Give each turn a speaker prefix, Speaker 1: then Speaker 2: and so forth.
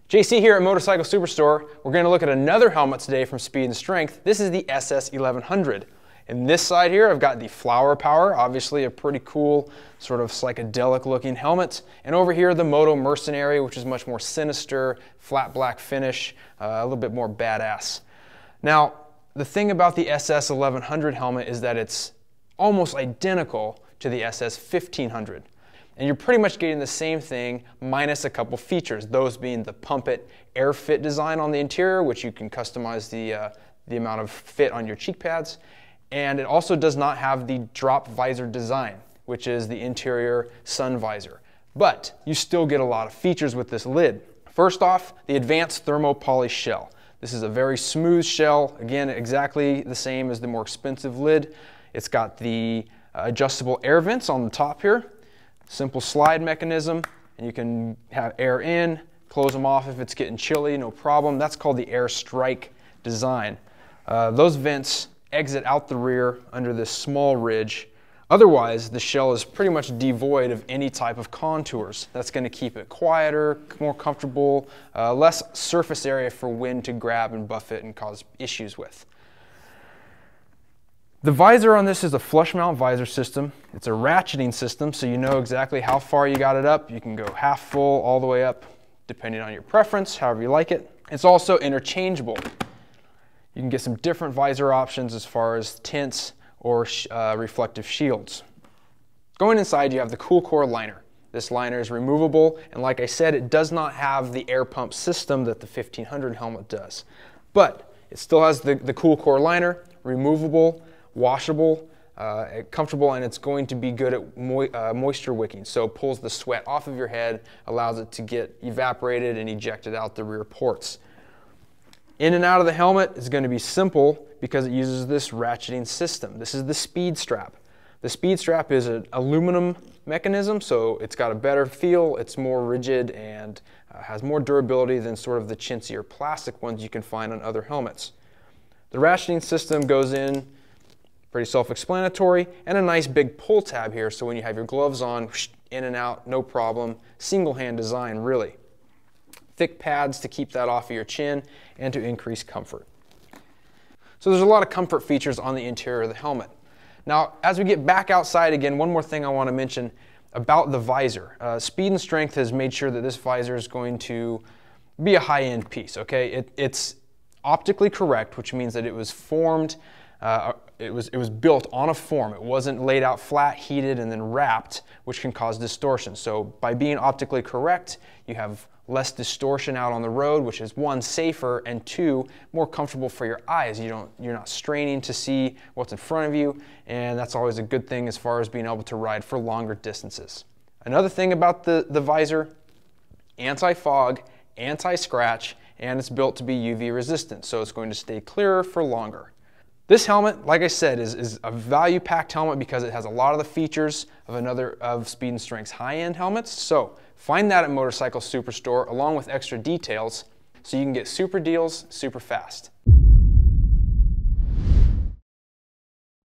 Speaker 1: JC here at Motorcycle Superstore. We're going to look at another helmet today from Speed and Strength. This is the SS1100. In this side here, I've got the Flower Power, obviously a pretty cool, sort of psychedelic looking helmet. And over here, the Moto Mercenary, which is much more sinister, flat black finish, a little bit more badass. Now, the thing about the SS1100 helmet is that it's almost identical to the SS1500. And you're pretty much getting the same thing minus a couple features, those being the Pump It Air Fit design on the interior, which you can customize the amount of fit on your cheek pads. And it also does not have the drop visor design, which is the interior sun visor. But you still get a lot of features with this lid. First off, the advanced Thermo-Poly shell. This is a very smooth shell, again, exactly the same as the more expensive lid. It's got the adjustable air vents on the top here. Simple slide mechanism, and you can have air in, close them off if it's getting chilly, no problem. That's called the Airstrike design. Those vents exit out the rear under this small ridge. Otherwise, the shell is pretty much devoid of any type of contours. That's going to keep it quieter, more comfortable, less surface area for wind to grab and buffet and cause issues with. The visor on this is a flush mount visor system. It's a ratcheting system, so you know exactly how far you got it up. You can go half full all the way up, depending on your preference, however you like it. It's also interchangeable. You can get some different visor options as far as tints or reflective shields. Going inside, you have the Cool Core liner. This liner is removable, and like I said, it does not have the air pump system that the 1500 helmet does. But it still has the Cool Core liner, removable, washable, comfortable, and it's going to be good at moisture wicking. So it pulls the sweat off of your head, allows it to get evaporated and ejected out the rear ports. In and out of the helmet is going to be simple because it uses this ratcheting system. This is the speed strap. The speed strap is an aluminum mechanism, so it's got a better feel, it's more rigid, and has more durability than sort of the chintzier plastic ones you can find on other helmets. The ratcheting system goes in, pretty self-explanatory, and a nice big pull tab here, so when you have your gloves on, in and out, no problem. Single hand design, really. Thick pads to keep that off of your chin and to increase comfort. So there's a lot of comfort features on the interior of the helmet. Now, as we get back outside again, one more thing I want to mention about the visor. Speed and Strength has made sure that this visor is going to be a high-end piece, okay? It's optically correct, which means that it was formed, it was built on a form. It wasn't laid out flat, heated, and then wrapped, which can cause distortion. So by being optically correct, you have less distortion out on the road, which is one, safer, and two, more comfortable for your eyes. You're not straining to see what's in front of you, and that's always a good thing as far as being able to ride for longer distances. Another thing about the visor, anti-fog, anti-scratch, and it's built to be UV resistant, so it's going to stay clearer for longer. This helmet, like I said, is a value-packed helmet because it has a lot of the features of Speed and Strength's high-end helmets. So find that at Motorcycle Superstore along with extra details so you can get super deals super fast.